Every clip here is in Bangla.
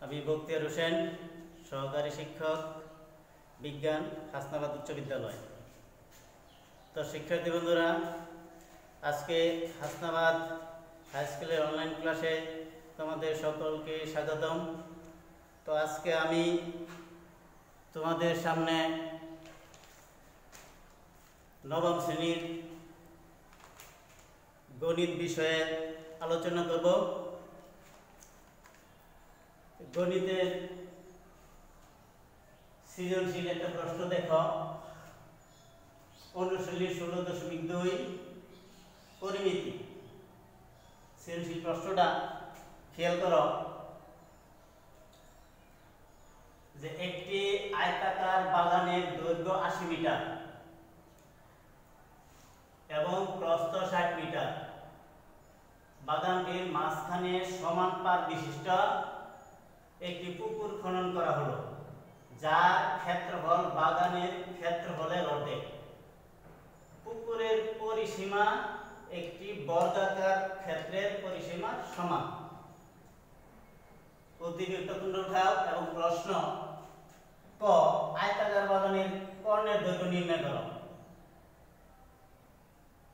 আমি বখতিয়ার হোসেন, সহকারী শিক্ষক, বিজ্ঞান, হাসনাবাদ উচ্চ বিদ্যালয়। তো শিক্ষার্থী বন্ধুরা, আজকে হাসনাবাদ হাই স্কুলের অনলাইন ক্লাসে তোমাদের সকলকে স্বাগতম। তো আজকে আমি তোমাদের সামনে নবম শ্রেণীর গণিত বিষয়ে আলোচনা করব। গণিতের সৃজনশীল একটা প্রশ্ন দেখো, অনুশীলনী 16.2 পরিমিতি। সৃজনশীল প্রশ্নটা খেয়াল করো যে একটি আয়তাকার বাগানের দৈর্ঘ্য 80 মিটার এবং প্রস্থ 60 মিটার। বাগানটির মাঝখানে সমান পাত বিশিষ্ট একটি পুকুর খনন করা হলো, যার ক্ষেত্রফল বাগানের ক্ষেত্রফলের অর্ধেক। পুকুরের পরিসীমা একটি বর্গাকার ক্ষেত্রের পরিসীমার সমান। অতিরিক্ত তুণ্ড উঠাও এবং প্রশ্ন ক, আয়তাকার বাগানের কর্ণের দৈর্ঘ্য নির্ণয় করো।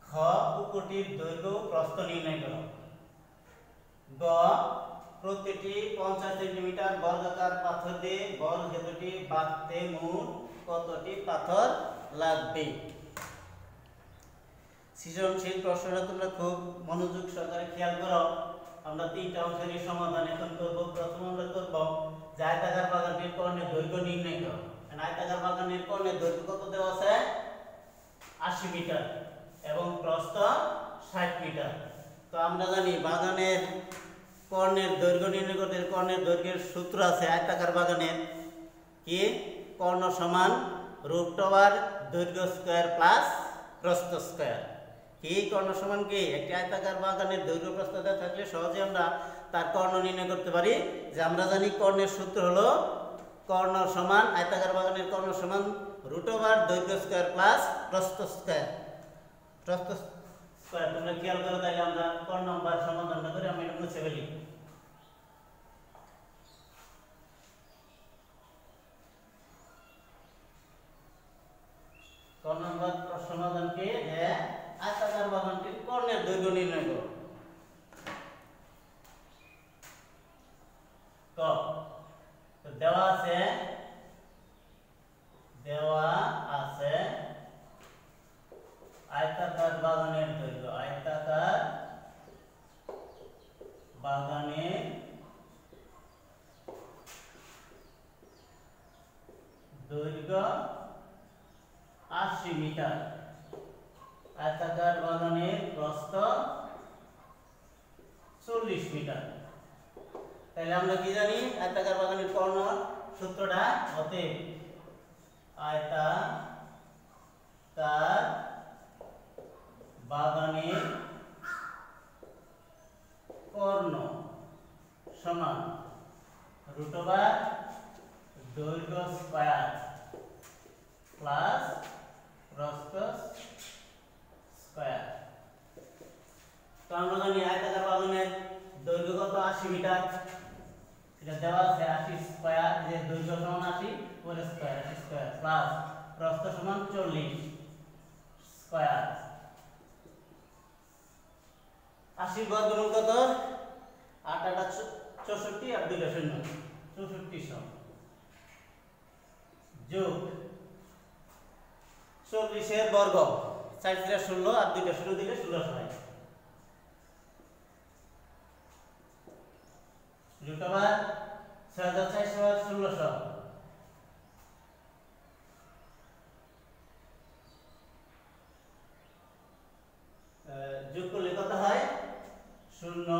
খ, পুকুরটির দৈর্ঘ্য প্রস্থ নির্ণয় করো। গ, প্রতিটি 50 সেন্টিমিটার বর্গাকার পাথর দিয়ে বর্গক্ষেত্রটি বাঁধতে মোট কতটি পাথর লাগবে? সৃজনশীল প্রশ্নটা তোমরা খুব মনোযোগ সহকারে খেয়াল করো। আমরা তিনটা অংশের সমাধান এখন করব। প্রথম আমরা করব যে আয়তাকার বাগানের কর্ণের দৈর্ঘ্য নির্ণয় করো। আয়তাকার বাগানের কর্ণের দৈর্ঘ্য কত দেওয়া আছে? 80 মিটার এবং প্রস্থ 60 মিটার। তো আমরা জানি বাগানের কর্ণের দৈর্ঘ্য নির্ণয় করতে কর্ণের দৈর্ঘ্যের সূত্র আছে আয়তাকার বাগানের কি? কর্ণ সমান √ওভার দৈর্ঘ্য স্কয়ার প্লাস প্রস্থ স্কয়ার। কি কর্ণ সমান কি? একটি আয়তাকার বাগানের দৈর্ঘ্য প্রস্থ দেওয়া থাকলে সহজে আমরা তার কর্ণ নির্ণয় করতে পারি। যে আমরা জানি কর্ণের সূত্র হলো কর্ণ সমান আয়তাকার বাগানের কর্ণ সমান √ওভার দৈর্ঘ্য স্কয়ার প্লাস প্রস্থ স্কয়ার। প্রস্থ স্কয়ার তোমরা খেয়াল করো, তাহলে আমরা কোন নাম্বার সমাধান না করে আমি এটা মুছে ফেলি। কোন নাম্বার সমাধান কি? যে আয়তাকার বাগানটির কর্ণের দৈর্ঘ্য নির্ণয় করো। তো দেওয়া আছে আয়তাকার বাগানের দৈর্ঘ্য। আয়তাকার বাগানের দৈর্ঘ্য 80 মিটার। আয়তাকার বাগানের প্রস্থ 40 মিটার। তাহলে আমরা কি জানি? আয়তাকার বাগানের কর্ণ সূত্রটা অতএব আয়তাকার বাগানের কর্ণ সমান √ওভার দৈর্ঘ্য স্কয়ার প্লাস প্রস্থ স্কয়ার। তো আমরা জানি আয়তাকার বাগানের দৈর্ঘ্য কত? 80 মিটার। এটা দেওয়া আছে 80 স্কয়ার, যে দৈর্ঘ্য সমান 80 পুরো স্কয়ার 80 স্কয়ার প্লাস প্রস্থ সমান 40 স্কয়ার। 80 বর্গমূল কত? 8 8 64 আর 2 শূন্য 64 যোগ 40 এর বর্গ 4 × 16 আর 2 শূন্য দিলে 16 হয়। √ওভার 6400 আর 1600 যোগ করলে কত হয়? 0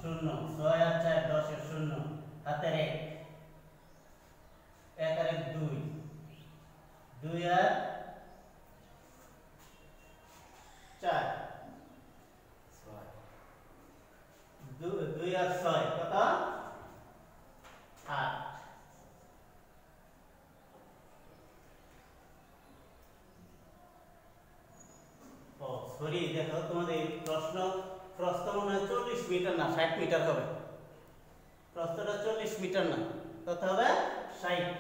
0 6 আর 4 10 এর 0 হাতের 1 1 আর 1 2 2 আর 4 2 আর 6 কত? 8। ও সরি, দেখো তোমাদের প্রশ্ন মনে হয় 40 মিটার না 60 মিটার হবে। প্রস্থটা 40 মিটার না, কত হবে 60।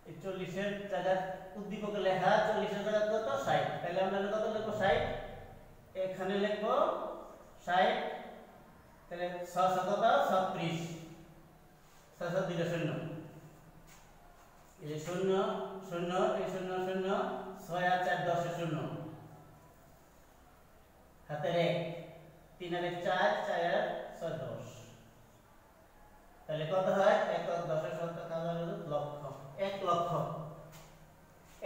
এই 40 এর জায়গায় উদ্দীপকে লেখা 40 এর জায়গায় কত 60, তাহলে আমরা কত লিখব 60, এখানে লিখব 60, তাহলে 6 কত 36, 6 দুইটা শূন্য, এই যে শূন্য শূন্য এই শূন্য শূন্য 6 আর 4 10 এর শূন্য, হাতের 1 3 আর 1 4 4 আর 6 10, তাহলে কত হয় 1 10 এর শতক হলো লক্ষ, 1 লক্ষ।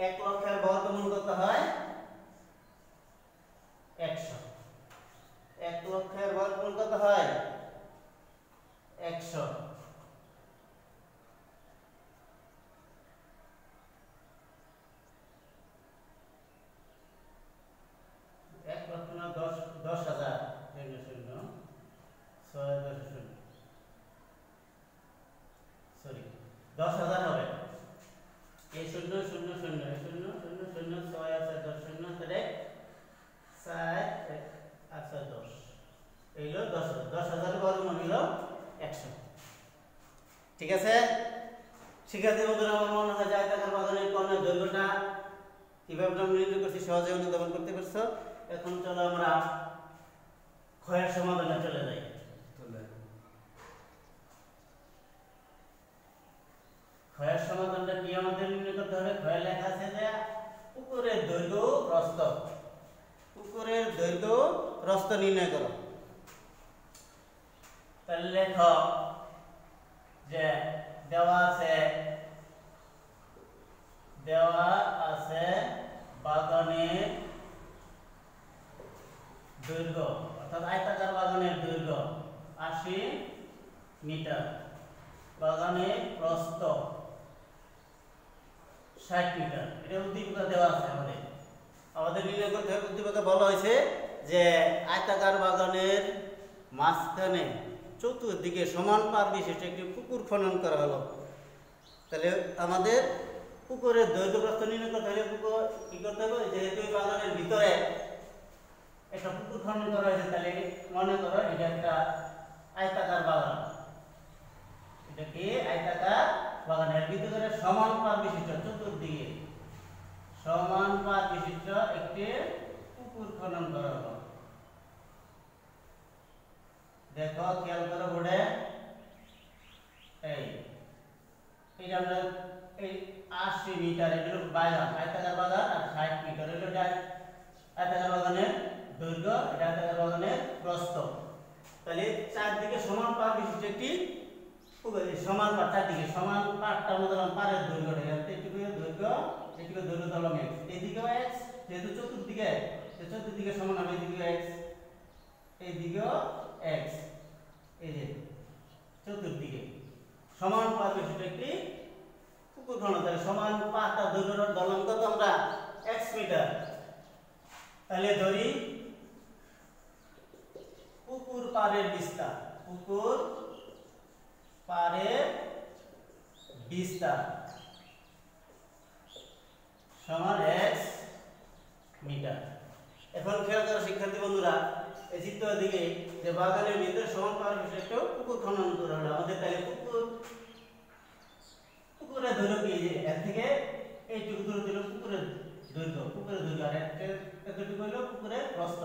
1 লক্ষের বর্গমূল কত হয় 100, 1 লক্ষের বর্গমূল কত হয় 100। সরি 10,000 হবে, এই শূন্য শূন্য শূন্য এই শূন্য শূন্য শূন্য 6 আছে 10 শূন্য তাহলে 7 আছে 10, এই হলো 10,000, 10,000 বর্গমূল হলো 100। ঠিক আছে শিক্ষার্থী বন্ধুরা, আমার মনে হয় যে আয়তাকার বাগানের কর্ণের দৈর্ঘ্যটা কিভাবে আমরা নির্ণয় করছি সহজে অনুধাবন করতে পারছো। এখন চলো আমরা ক্ষয়ের সমাধানে চলে যাই। ক্ষয়ের সমাধানটা কি আমাদের নির্ণয় করতে হবে? ক্ষয়ে লেখা আছে যে পুকুরের দৈর্ঘ্য প্রস্থ, পুকুরের দৈর্ঘ্য প্রস্থ নির্ণয় করো। তাহলে লেখো যে দেওয়া আছে বাগানের দৈর্ঘ্য, অর্থাৎ আয়তাকার বাগানের দৈর্ঘ্য 80 মিটার, বাগানের প্রস্থ 60 মিটার। এটা উদ্দীপকে দেওয়া আছে আমাদের নির্ণয় করতে হবে। উদ্দীপকে বলা হয়েছে যে আয়তাকার বাগানের মাঝখানে চতুর্দিকে সমান পার বিশিষ্ট একটি পুকুর খনন করা হলো। তাহলে আমাদের পুকুরের দৈর্ঘ্য প্রস্থ নির্ণয় করতে হলে পুকুর কি করতে হবে? যেহেতু বাগানের ভিতরে একটা পুকুর খনন করা হয়েছে, তাহলে মনে করো এটা একটা আয়তাকার বাগান, এটা কি আয়তাকার বাগানের ভিতরে সমান পার বিশিষ্ট চতুর্দিকে সমান পার বিশিষ্ট একটি পুকুর খনন করা হলো। দেখো খেয়াল করো বোর্ডে, এই আমরা এই 80 মিটার এটা হলো বাগান, আয়তাকার বাগান, আর 60 মিটার হলো আয়তাকার বাগানের দৈর্ঘ্য, এটা আয়তাকার বাগানের প্রস্থ। তাহলে চারদিকে সমান পার বিশিষ্ট একটি পুকুর, সমান পার চারদিকে সমান পারটার মধ্যে পারের দৈর্ঘ্যটা এইটুকু দৈর্ঘ্য, এইটুকু দৈর্ঘ্য ধরলাম x, এইদিকেও x, যেহেতু চতুর্দিকে সমান হবে, এইদিকেও x, এইদিকেও x, এই যে চতুর্দিকে সমান পার বিশিষ্ট একটি পুকুর খনন। তাহলে সমান পারটা দৈর্ঘ্য ধরলাম কত আমরা x মিটার। তাহলে ধরি পুকুর পাড়ের বিস্তার, পুকুর পাড়ের বিস্তার সমান x মিটার। এখন খেয়াল করো শিক্ষার্থী বন্ধুরা, এই চিত্রের দিকে যে বাগানের ভিতরে সমান পাড়ের বিশিষ্ট একটা পুকুর খনন করা হলো আমাদের। তাহলে পুকুরের দৈর্ঘ্য কি? এর থেকে এইটুকু দূর দিল পুকুরের দৈর্ঘ্য, আর এতটুকু হলো পুকুরের প্রস্থ।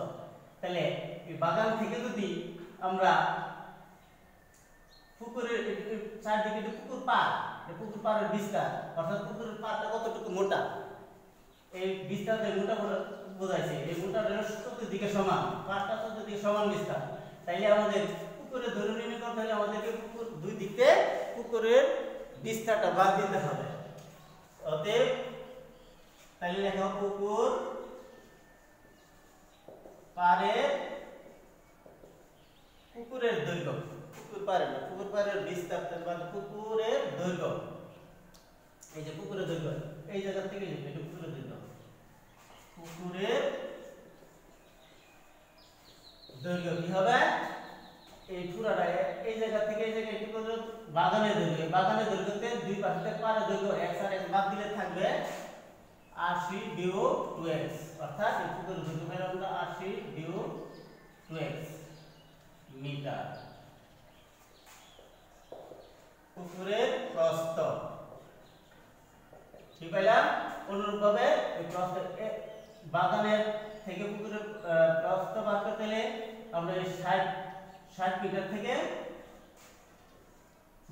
তাহলে এই বাগান থেকে যদি আমরা পুকুরের চারদিকে যে পুকুর পাড়ের বিস্তার, অর্থাৎ পুকুরের পাড়টা কতটুকু মোটা, এই বিস্তারটা মোটা বোঝাইছে, এই মোটাটা চতুর্দিকে সমান, পাড়টা চতুর্দিকে সমান বিস্তার। তাইলে আমাদের পুকুরের দৈর্ঘ্য নির্ণয় করতে হলে আমাদেরকে পুকুর দুই দিকে পুকুরের বিস্তারটা বাদ দিতে হবে। অতএব তাহলে লেখা পুকুর পাড়ের পুকুরের দৈর্ঘ্য, পুকুর পাড়ের বিস্তার, পুকুরের দৈর্ঘ্য, এই যে পুকুরের দৈর্ঘ্য, এই জায়গা থেকে এটা পুকুরের দৈর্ঘ্য, পুকুরের দৈর্ঘ্য কি হবে? এই পুরাটা এই জায়গা থেকে এই জায়গায় একটু করে বাগানের দৈর্ঘ্য, বাগানের দৈর্ঘ্যতে দুই পাশে পাড়ের দৈর্ঘ্য x আর x বাদ দিলে থাকবে 80 বিয়োগ 2x, অর্থাৎ এই পুকুরের দৈর্ঘ্য পেলাম আমরা 80 বিয়োগ 2x মিটার। প্রস্থ কি পাইলাম অনুরূপভাবে ওই প্রস্থ বাগানের থেকে পুকুরের প্রস্থ বার করতে হলে আমরা এই 60 মিটার থেকে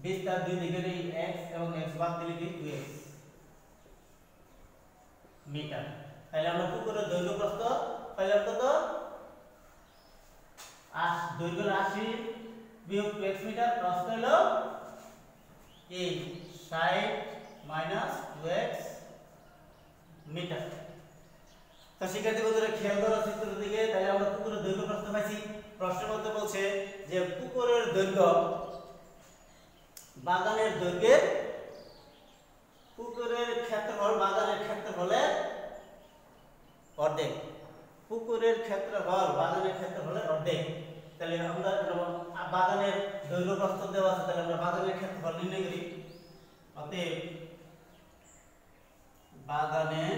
20 তার দুই দিকের এই x এবং x বাদ দিলে কি 2x মিটার। তাহলে আমরা পুকুরের দৈর্ঘ্য প্রস্থ পাইলাম কত দৈর্ঘ্য 80 বিয়োগ 2x মিটার, প্রস্থ হলো এই 60 মাইনাস 2x মিটার। তো শিক্ষার্থী বন্ধুরা খেয়াল করো চিত্রের দিকে। তাহলে আমরা পুকুরের দৈর্ঘ্য প্রস্থ পাইছি। প্রশ্নের মধ্যে বলছে যে পুকুরের দৈর্ঘ্য বাগানের দৈর্ঘ্যের পুকুরের ক্ষেত্রফল বাগানের ক্ষেত্রফলের অর্ধেক। পুকুরের ক্ষেত্রফল বাগানের ক্ষেত্রফলের অর্ধেক। তাহলে আমরা বাগানের দৈর্ঘ্য প্রস্থ দেওয়া আছে, তাহলে আমরা বাগানের ক্ষেত্রফল নির্ণয় করি। অতএব বাগানের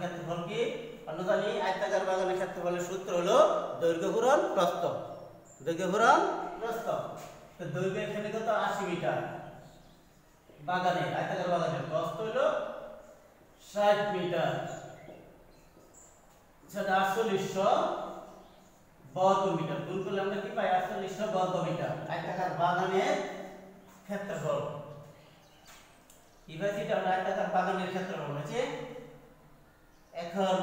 ক্ষেত্রফল কি আমরা জানি আয়তাকার বাগানের ক্ষেত্রফলের সূত্র হলো দৈর্ঘ্য গুণন প্রস্থ। দৈর্ঘ্য গুণন প্রস্থ। তো দৈর্ঘ্য এখানে কত 80 মিটার বাগানের আয়তাকার বাগানের, প্রস্থ হলো 60 মিটার, সেটা 4800 বর্গ মিটার। গুণ করলে আমরা কি পাই 4800 বর্গ মিটার আয়তাকার বাগানের ক্ষেত্রফল। এবার যেটা আমরা আয়তাকার বাগানের ক্ষেত্রফল হচ্ছে, এখন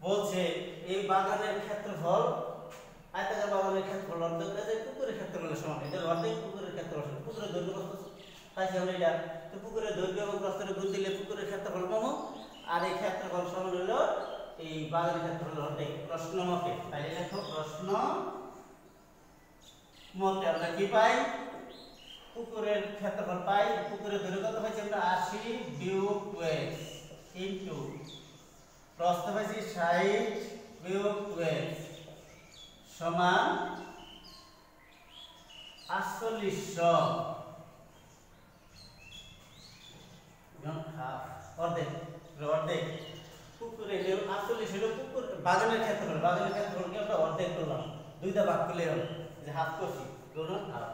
বলছে এই বাগানের ক্ষেত্রফল আয়তাকার বাগানের ক্ষেত্রফল অর্ধেক যে পুকুরের ক্ষেত্রফলের সমান। এটা অর্ধেক পুকুরের ক্ষেত্রফল সমান। পুকুরের দৈর্ঘ্য প্রস্থ পাইছি আমরা এটা। তো পুকুরের দৈর্ঘ্য এবং প্রস্থের গুণ দিলে পুকুরের ক্ষেত্রফল পাবো, আর এই ক্ষেত্রফল সমান হলো এই বাগানের ক্ষেত্রফল অর্ধেক প্রশ্ন মতে। তাই দেখো প্রশ্ন মতে আমরা কি পাই পুকুরের ক্ষেত্রফল পাই। পুকুরের দৈর্ঘ্য কত পাইছি আমরা 80 বিয়োগ 2x ইনটু প্রস্থ পাইছি 60 বিয়োগ 2x সমান 4800 অর্ধেক। অর্ধেক পুকুরে 48 হলো পুকুর বাগানের ক্ষেত্রফল। বাগানের ক্ষেত্রফলকে আমরা অর্ধেক করলাম, দুইটা ভাগ করলে হবে যে হাফ করছি গুণন হাফ।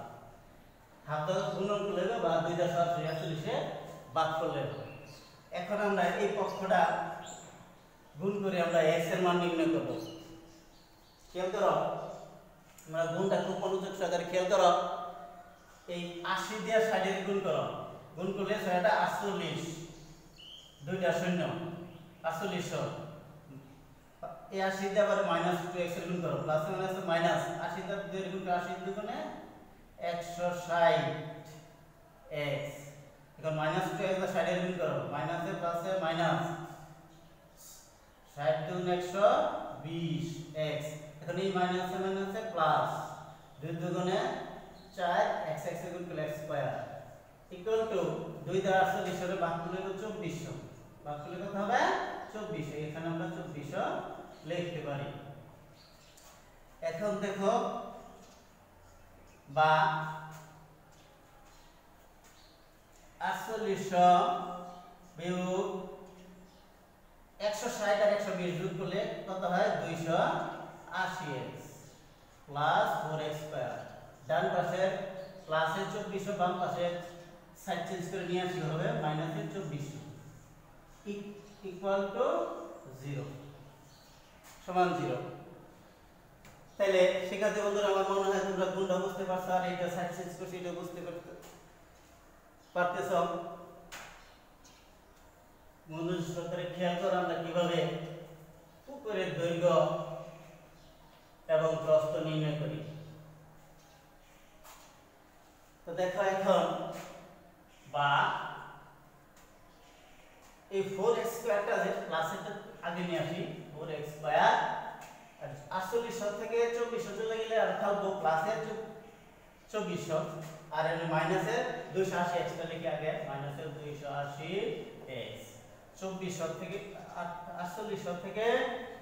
হাফটা গুণন করলে হবে বা দুইটা সরাসরি 48 এ ভাগ করলে হবে। এখন আমরা এই পক্ষটা গুণ করে আমরা x এর মান নির্ণয় করব। খেয়াল করো আমরা গুণটা খুব মনোযোগ সহকারে খেয়াল করো। এই 80 দিয়ে 60 এর গুণ করো, গুণ করলে সেটা 48, দুইটা শূন্য 4800। এই 80 দিয়ে আবার মাইনাস 2x এর গুণ করো, প্লাস মাইনাস মাইনাস 80 দিয়ে 2 এর গুণ করে 80 দুগুণে 160 x। এখন মাইনাস 2x দিয়ে 60 এর গুণ করো, মাইনাসে প্লাসে মাইনাস 60 গুণ 120 x। এখন এই মাইনাসে মাইনাসে প্লাস 2 দুগুণে 4 x x এর গুণ করলে x স্কয়ার ইকুয়াল টু 2 দ্বারা 48 এর ভাগ করলে 2400। ভাগ করলে কত হবে 2400। এখানে আমরা 2400 লিখতে পারি। এখন দেখো বা 4800 বিয়োগ 160 আর 120 যোগ করলে কত হয় 280x প্লাস 4x স্কয়ার। ডান পাশে প্লাসের 2400, বাম পাশে সাইড চেঞ্জ করে নিয়ে আসি হবে মাইনাসের 2400 ইকুয়াল টু 0 সমান 0। তাহলে শিক্ষার্থী বন্ধুরা আমার মনে হয় তোমরা গুণটা বুঝতে পারছো, আর এটা সাইড চেঞ্জ করছি এটা বুঝতে পারতেছ। মনোযোগ সহকারে খেয়াল করো আমরা কিভাবে পুকুরের দৈর্ঘ্য এবং প্রস্থ নির্ণয় করি। তো দেখো এখন বা এই 4x স্কয়ারটা যে প্লাসেরটা আগে নিয়ে আসি, 4x স্কয়ার আর 48 থেকে 2400 চলে গেলে আর থাকবো প্লাসের 2400 আর এর মাইনাসের 280 x টা লিখে আগে মাইনাসের 280 x। 2400 থেকে 4800 থেকে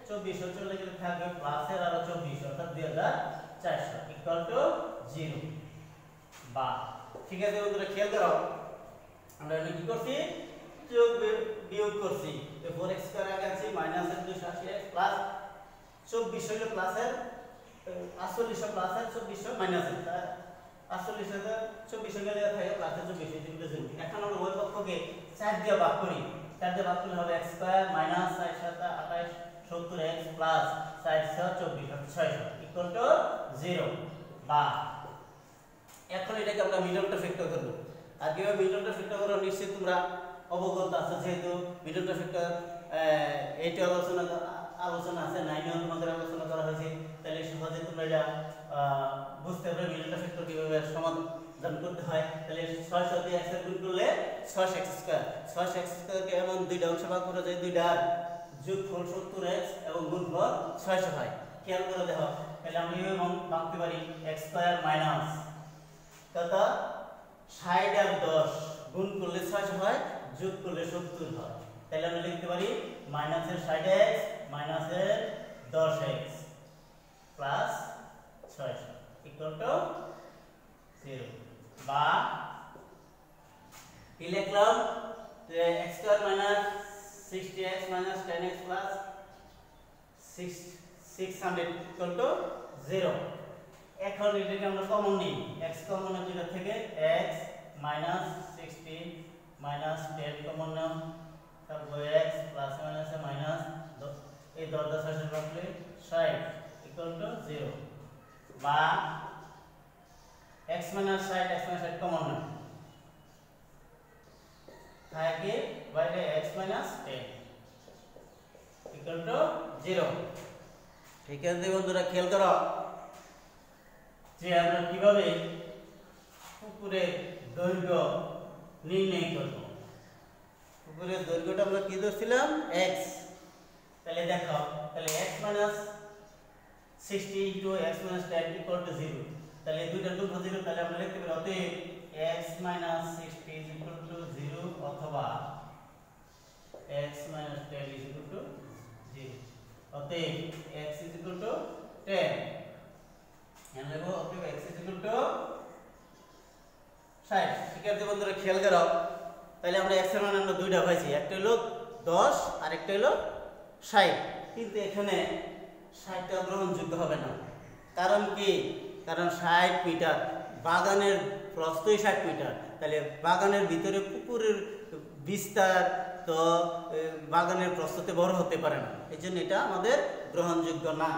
2400 চলে গেলে থাকবে প্লাসের আরো 2400 অর্থাৎ 2400 ইকুয়াল টু 0 বা। ঠিক আছে বন্ধুরা খেয়াল করো আমরা কি করছি যোগ বিয়োগ করছি। তো 4x স্কয়ার আগে আছে মাইনাসের 280x প্লাস 2400 হলো প্লাসের 48 প্লাস আর 24 মাইনাস আর 48 24 গেলে থাকে প্লাস 24 যেগুলো জন্য এখন আমরা ওই পক্ষকে 4 দিয়ে ভাগ করি 4 দিয়ে ভাগ করলে হবে x square minus 4 7 28 70x plus 4 24 600 equal to 0 বা এখন এটাকে আমরা মিডলটা ফ্যাক্টর করব আর কিভাবে মিডলটা ফ্যাক্টর করব নিশ্চয়ই তোমরা অবগত আছো যেহেতু মিডলটা ফ্যাক্টর এইটা আলোচনা আছে 9 এর মধ্যে আলোচনা করা হয়েছে তাহলে সহজে তোমরা এটা বুঝতে পারবে মিডলটা ফ্যাক্টর কিভাবে সমাধান করতে হয় তাহলে 600 দিয়ে x এর গুণ করলে 6x স্কয়ার 6x স্কয়ারকে এমন দুইটা অংশে ভাগ করা যায় দুইটার যোগফল 70x এবং গুণফল 600 হয় খেয়াল করে দেখো তাহলে আমরা এমন ভাঙতে পারি x স্কয়ার মাইনাস কত 60 আর 10 গুণ করলে 600 হয় যোগ করলে 70 হয় তাহলে আমরা লিখতে পারি মাইনাসের 60x মাইনাসের 10x প্লাস 600 ইকুয়াল টু 0 বা কি লিখলাম যে x square minus 60x minus 10x plus 600 equal to 0 এখন এটাকে আমরা কমন নিই x কমন নিই যেটা থেকে x মাইনাস 60 মাইনাস 10 কমন নাও তারপর x প্লাস মাইনাস মাইনাস এই 10 10 60 রাখলে 60 ইকুয়াল টু 0 বা x মাইনাস 60 কমন নাও থাকে বাইরে x মাইনাস 10 ইকুয়াল টু 0 ঠিক আছে বন্ধুরা খেয়াল করো যে আমরা কিভাবে পুকুরের দৈর্ঘ্য নির্ণয় করব পুকুরের দৈর্ঘ্যটা আমরা কি ধরছিলাম x তাহলে দেখো তাহলে x 60 * x 10 = 0 তাহলে এই দুইটা গুণ 0 তাহলে আমরা লিখতে পারি অতএব x 60 = 0 অথবা x 10 = 0 অতএব x 10 এখানে লিখব অতএব x 60 ঠিক আছে বন্ধুরা খেয়াল করো তাহলে আমরা x এর মান আমরা দুইটা পাইছি একটা হলো 10 আর একটা হলো 60 কিন্তু এখানে 60 টা গ্রহণযোগ্য হবে না কারণ কি কারণ 60 মিটার বাগানের প্রস্থই 60 মিটার তাহলে বাগানের ভিতরে পুকুরের বিস্তার তো বাগানের প্রস্থতে বড় হতে পারে না এজন্য এটা আমাদের গ্রহণযোগ্য না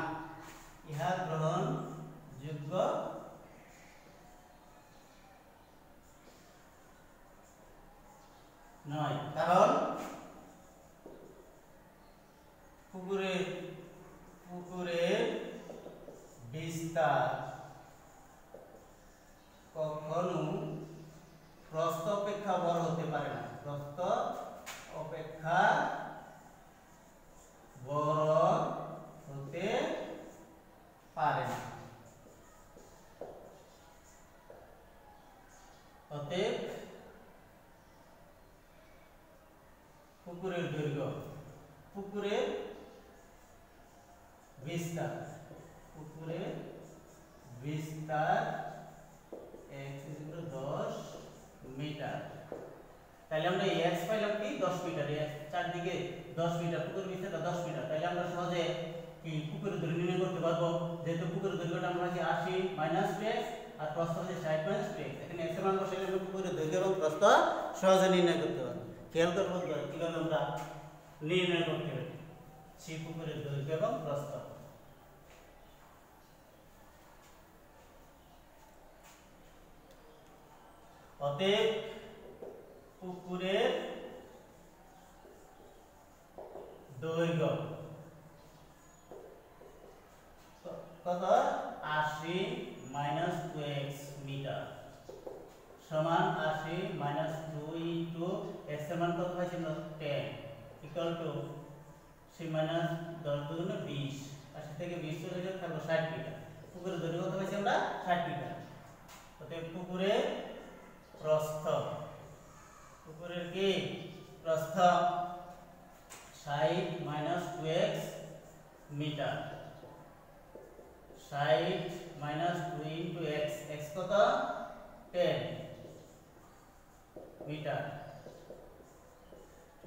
ইহা গ্রহণযোগ্য নয় কারণ পুকুরের বিস্তার কখনো প্রস্থ অপেক্ষা বড় হতে পারে না প্রস্থ অপেক্ষা বড় হতে পারে না অতএব পুকুরের দৈর্ঘ্য পুকুরের বিস্তার x = 10 মিটার তাহলে আমরা x পাইলাম কি 10 মিটার চারদিকে 10 মিটার পুকুরের বিস্তারটা 10 মিটার তাহলে আমরা সহজে কি পুকুরের দৈর্ঘ্য নির্ণয় করতে পারবো যেহেতু পুকুরের দৈর্ঘ্যটা আমরা আছে 80 - 2x আর প্রস্থ হচ্ছে 60 - 2x এখানে x এর মান বসাইলে আমরা পুকুরের দৈর্ঘ্য এবং প্রস্থ সহজে নির্ণয় করতে পারবো খেয়াল করব কিভাবে আমরা নির্ণয় করতে পারি সেই পুকুরের দৈর্ঘ্য এবং প্রস্থ অতএব পুকুরের দৈর্ঘ্য কত 80 - 2x মিটার সমান 80 - 2 * x এর মান কত পাইছি আমরা 10 ইকুয়াল টু সি মাইনাস 10 * 20 80 থেকে 20 চলে গেলে থাকলো 60 মিটার পুকুরের দৈর্ঘ্য কত পাইছি আমরা 60 মিটার অতএব পুকুরের প্রস্থ পুকুরের কি প্রস্থ 60 - 2x মিটার 60 - 2 * x x কত 10 মিটার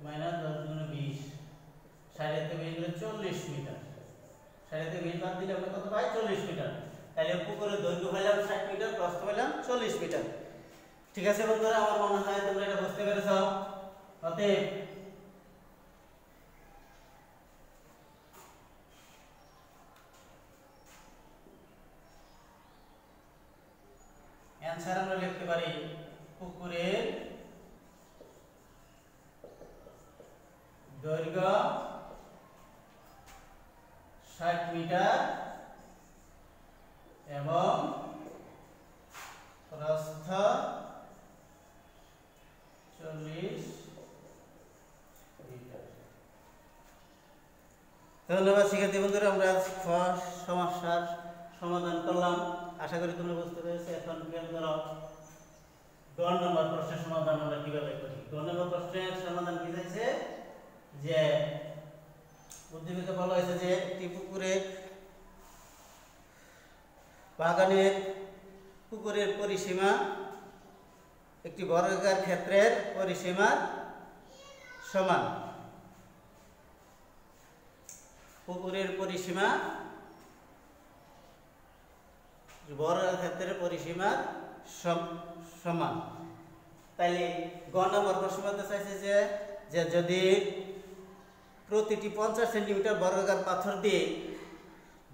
মাইনাস 10 * 20 60 থেকে বের করলে 40 মিটার 60 থেকে 20 বাদ দিলে আমরা কত পাই 40 মিটার। তাহলে পুকুরের দৈর্ঘ্য পেলাম 60 মিটার, প্রস্থ পেলাম 40 মিটার। ঠিক আছে বন্ধুরা, আমার মনে হয় তোমরা এটা বুঝতে পেরেছো। অতএব অ্যানসার আমরা লিখতে পারি পুকুরের দৈর্ঘ্য 60 মিটার এবং প্রস্থ 40 মিটার। ধন্যবাদ শিক্ষার্থী বন্ধুরা, আমরা সমস্যার সমাধান করলাম। আশা করি তোমরা বুঝতে পেরেছো। এখন খেয়াল করো 2 নম্বর প্রশ্নের সমাধান আমরা কিভাবে করি। 2 নম্বর প্রশ্নের সমাধান কি চাইছে যে উদ্দীপিকা বলা হয়েছে যে একটি পুকুরের পরিসীমা একটি বর্গাকার ক্ষেত্রের পরিসীমার সমান। পুকুরের পরিসীমা বর্গাকার ক্ষেত্রের পরিসীমার সমান। তাইলে গ নম্বর প্রশ্ন বলতে চাইছে যে যদি প্রতিটি 50 সেন্টিমিটার বর্গাকার পাথর দিয়ে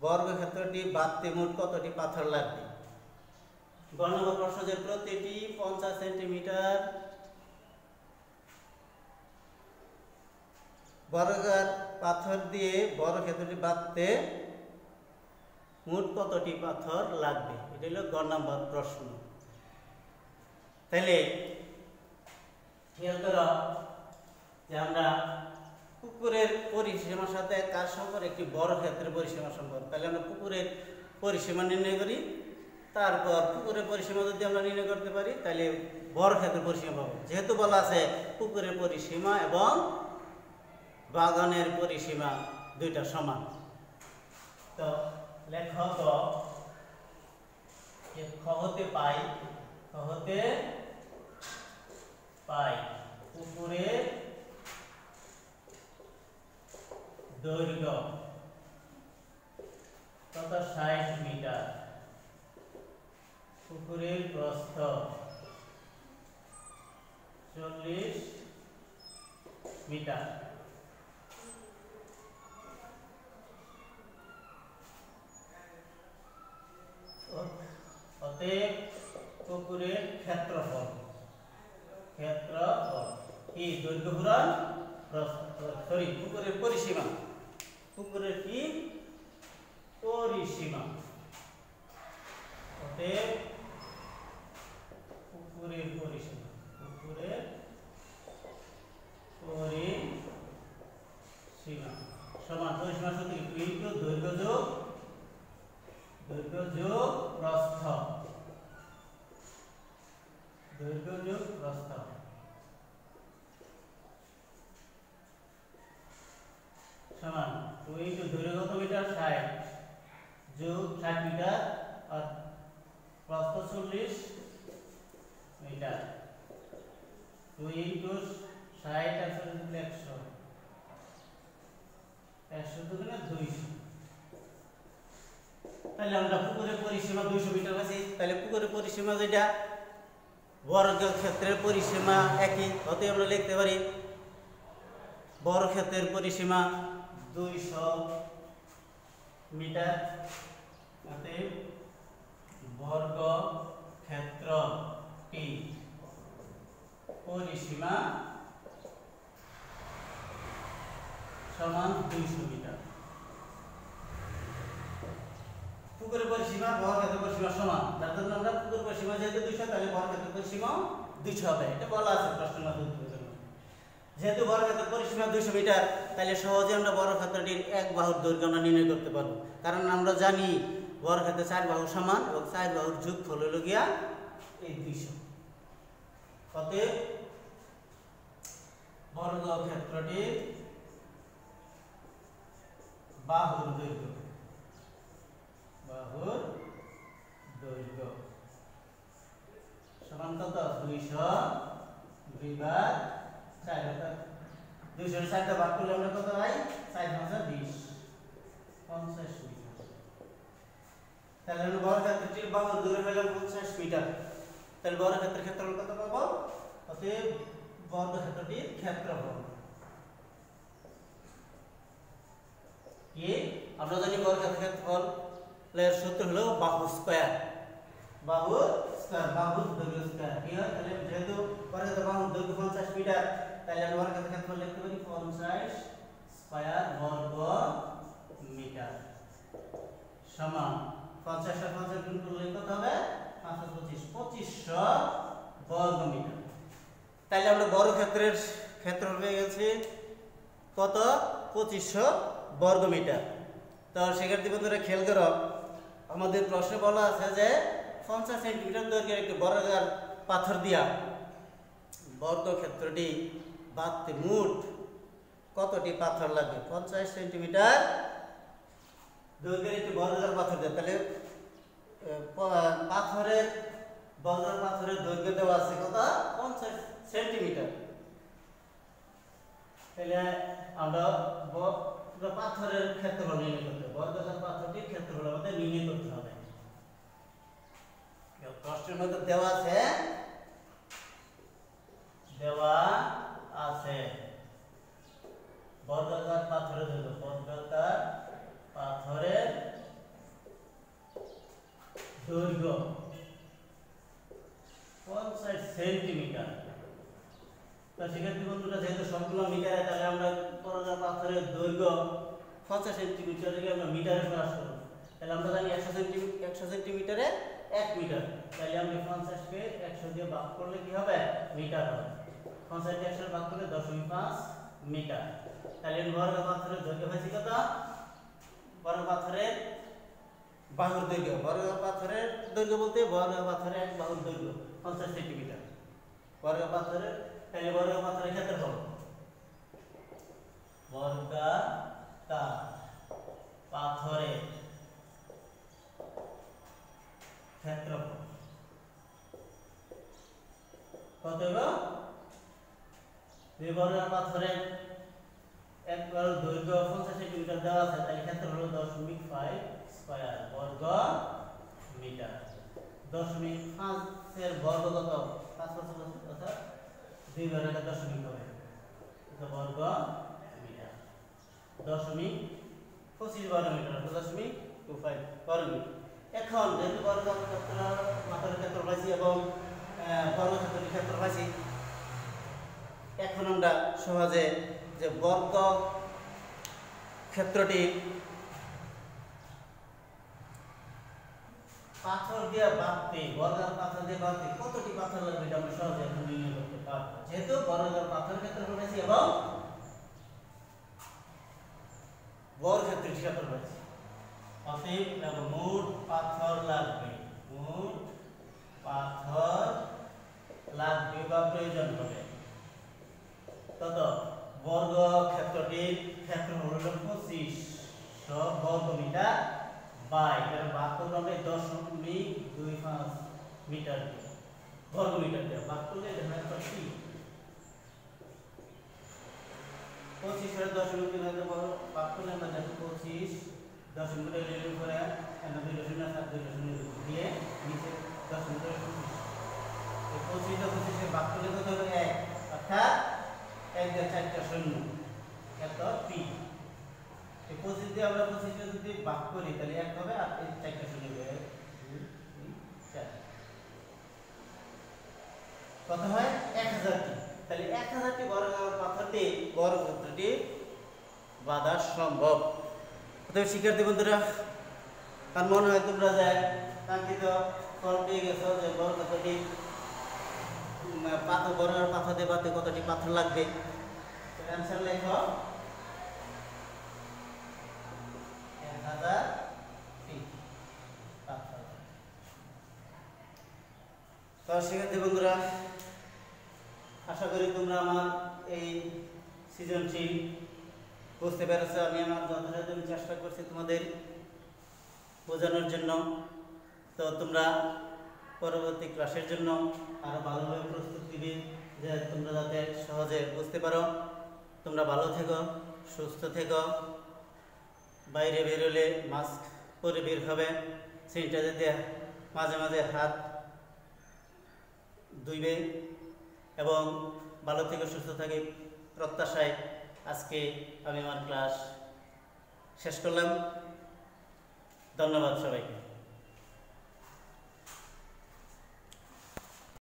বর্গক্ষেত্রটি বাঁধতে মোট কতটি পাথর লাগবে। গ নম্বর প্রশ্ন যে প্রতিটি 50 সেন্টিমিটার বর্গাকার পাথর দিয়ে বর্গক্ষেত্রটি বাঁধতে মোট কতটি পাথর লাগবে, এটা হলো গ নম্বর প্রশ্ন। তাহলে খেয়াল করো যে আমরা পুকুরের পরিসীমার সাথে কার সম্পর্ক, একটি বর্গক্ষেত্রের পরিসীমা সম্পর্ক। তাহলে আমরা পুকুরের পরিসীমা নির্ণয় করি, তারপর পুকুরের পরিসীমা যদি আমরা নির্ণয় করতে পারি তাহলে বর্গক্ষেত্রের পরিসীমা পাবো। যেহেতু বলা আছে পুকুরের পরিসীমা এবং বাগানের পরিসীমা দুইটা সমান, তো লেখক হতে পাই পুকুরের দৈর্ঘ্য কত 60 মিটার, পুকুরের প্রস্থ 40 মিটার। অতএব পুকুরের ক্ষেত্রফল কি দৈর্ঘ্য গুণন পুকুরের পরিসীমা, পুকুরের কি পরিসীমা। অতএব পুকুরের পরিসীমা সমান পরিসীমা সূত্র ইনটু দৈর্ঘ্য যোগ প্রস্থ, সমান 2 ইনটু দৈর্ঘ্য কত মিটার 60 যোগ 60 মিটার আর প্রস্থ 40 মিটার। 2 ইনটু 60 আর 100 দুগুণে 200। তাহলে আমরা পুকুরের পরিসীমা 200 মিটার আছে। তাহলে পুকুরের পরিসীমা যেটা বর্গক্ষেত্রের পরিসীমা একই, অতএব আমরা লিখতে পারি বর্গক্ষেত্রের পরিসীমা 200 মিটার। অতএব বর্গক্ষেত্রটি পরিসীমা সমান 200 মিটার। পুকুরের পরিসীমা বর্গক্ষেত্রের পরিসীমা সমান, যার জন্য আমরা পুকুরের পরিসীমা যেহেতু 200 তাহলে বর্গক্ষেত্রের পরিসীমা 200 হবে, এটা বলা আছে প্রশ্নের উত্তরের জন্য। যেহেতু বর্গক্ষেত্রের পরিসীমা 200 মিটার তাহলে সহজে আমরা বর্গক্ষেত্রটির এক বাহুর দৈর্ঘ্য আমরা নির্ণয় করতে পারবো, কারণ আমরা জানি বর্গক্ষেত্রের 4 বাহু সমান এবং 4 বাহুর যোগফল হলো গিয়া এই 200। অতএব বর্গক্ষেত্রটির বাহুর দৈর্ঘ্য সমান কত 200 বিভাগ 4, অর্থাৎ 200 এর 4 ভাগ করলে আমরা কত পাই 4 × 20 50 মিটার। তাহলে আমরা বর্গক্ষেত্রটির বাহুর দৈর্ঘ্য পেলাম 50 মিটার। তাহলে বর্গক্ষেত্রের ক্ষেত্রফল কত পাবো? অতএব বর্গক্ষেত্রটির ক্ষেত্রফল কি আমরা জানি বর্গক্ষেত্রের ক্ষেত্রফল এর সূত্র হলো বাহু স্কয়ার। বাহু স্কয়ার বাহু দৈর্ঘ্য স্কয়ার কি হয়? তাহলে যেহেতু বর্গক্ষেত্রের বাহুর দৈর্ঘ্য 50 মিটার তাহলে আমরা বর্গক্ষেত্রের ক্ষেত্রফল লিখতে পারি 50 স্কয়ার বর্গ মিটার সমান 50 আর 50 গুণ করলে কত হবে? 5 আর 25 2500 বর্গ মিটার। তাহলে আমরা বর্গক্ষেত্রের ক্ষেত্রফল পেয়ে গেছি কত? 2500 বর্গ মিটার। তো শিক্ষার্থী বন্ধুরা খেয়াল করো, আমাদের প্রশ্নে বলা আছে যে 50 সেন্টিমিটার দৈর্ঘ্যের একটি বর্গাকার পাথর দিয়া বর্গক্ষেত্রটি বাঁধতে মোট কতটি পাথর লাগবে? 50 সেন্টিমিটার দৈর্ঘ্যের একটি বর্গাকার পাথর দেয়। তাহলে পাথরের বর্গাকার পাথরের দৈর্ঘ্য দেওয়া আছে কত? 50 সেন্টিমিটার। তাহলে আমরা পাথরের ক্ষেত্রফল নির্ণয় করতে হবে, বর্গাকার পাথরটির ক্ষেত্রফল আমাদের নির্ণয় করতে হবে। প্রশ্নের মধ্যে দেওয়া আছে বর্গাকার পাথরের দৈর্ঘ্য, বর্গাকার পাথরের দৈর্ঘ্য 50 সেন্টিমিটার। তো শিক্ষার্থী বন্ধুরা যেহেতু সবগুলো মিটারে, তাহলে আমরা বর্গাকার পাথরের দৈর্ঘ্য 50 সেন্টিমিটারকে আমরা মিটারে প্রকাশ করব। তাহলে আমরা জানি 100 সেন্টিমিটারে 1 মিটার। তাহলে আমরা 50 কে 100 দিয়ে ভাগ করলে কি হবে? মিটার হবে। 50 কে 100 ভাগ করলে 0.5 মিটার। তাহলে বর্গাকার পাথরের দৈর্ঘ্য হয়েছে কত? বর্গাকার পাথরের বাহুর দৈর্ঘ্য, বর্গাকার পাথরের দৈর্ঘ্য বলতে বর্গাকার পাথরের এক বাহুর দৈর্ঘ্য 50 সেন্টিমিটার। বর্গাকার পাথরের, তাহলে বর্গাকার পাথরের ক্ষেত্রফল, বর্গাকার পাথরের ক্ষেত্রফল কত হবে? বর্গাকার পাথরের এক বাহুর দৈর্ঘ্য 50 সেন্টিমিটার দেওয়া আছে, তাহলে ক্ষেত্রফল হলো 0.5 স্কয়ার বর্গ মিটার। 0.5 এর বর্গ কত? 5 অর্থাৎ 2 ঘরে দশমিক হবে, এটা বর্গ মিটার। 0.25 বর্গ মিটার, 0.25 বর্গ মিটার। এখন যেহেতু বর্গক্ষেত্র পাথরের ক্ষেত্রফল পাইছি এবং বর্গক্ষেত্রের ক্ষেত্রফল পাইছি, এখন আমরা সহজে যে বর্গ ক্ষেত্রটি পাথর দিয়ে বাঁধতে, বর্গাকার পাথর দিয়ে বাঁধতে কতটি পাথর লাগবে এটা আমরা সহজে এখন নির্ণয় করতে পারবো, যেহেতু বর্গাকার পাথরের ক্ষেত্রফল পাইছি এবং বর্গক্ষেত্রের ক্ষেত্রফল পাইছি। অতএব মোট পাথর লাগবে, মোট পাথর লাগবে বা প্রয়োজন হবে কত? বর্গক্ষেত্রটির ক্ষেত্রফল হলো 2500 বর্গ মিটার বাই, কারণ ভাগ করব আমরা 0.25 মিটার বর্গ মিটার দিয়ে ভাগ করলে এটা হয় কি 25 এর 0.25 ভাগ করলে আমরা দেখো 25 দশমিকের লেখা করে আমরা 2.0 দিয়ে নিচে 0.25 এই 25 টা 25 এর ভাগ করলে কত হবে? 1, অর্থাৎ 1 দিয়ে 4টা শূন্য, এত পি। এই 25 দিয়ে আমরা 25 টা যদি ভাগ করি তাহলে 1 হবে আর এই 4টা শূন্য হবে 1 2 3 4, কত হয়? 1000টি। তাহলে 1000টি বর্গাকার পাথর দিয়ে বর্গক্ষেত্রটি বাঁধা সম্ভব। অতএব শিক্ষার্থী বন্ধুরা, আর মনে হয় তোমরা যে কাঙ্ক্ষিত ফল পেয়ে গেছো যে বর্গক্ষেত্রটি পাথর, বর্গাকার পাথর দিয়ে বাঁধতে কতটি পাথর লাগবে। অ্যানসার লেখো 1000টি পাথর। তো শিক্ষার্থী বন্ধুরা, আশা করি তোমরা আমার এই সৃজনশীল বুঝতে পেরেছো। আমি আমার যথাযথ চেষ্টা করছি তোমাদের বোঝানোর জন্য। তো তোমরা পরবর্তী ক্লাসের জন্য আরো ভালোভাবে প্রস্তুতি দিবে, যে তোমরা যাতে সহজে বুঝতে পারো। তোমরা ভালো থেকো, সুস্থ থেকো, বাইরে বেরোলে মাস্ক পরে বের হবে। স্যানিটাইজার দিয়ে মাঝে মাঝে হাত ধুইবে এবং ভালো থেকে সুস্থ থাকে প্রত্যাশায় আজকে আমি আমার ক্লাস শেষ করলাম। ধন্যবাদ সবাইকে।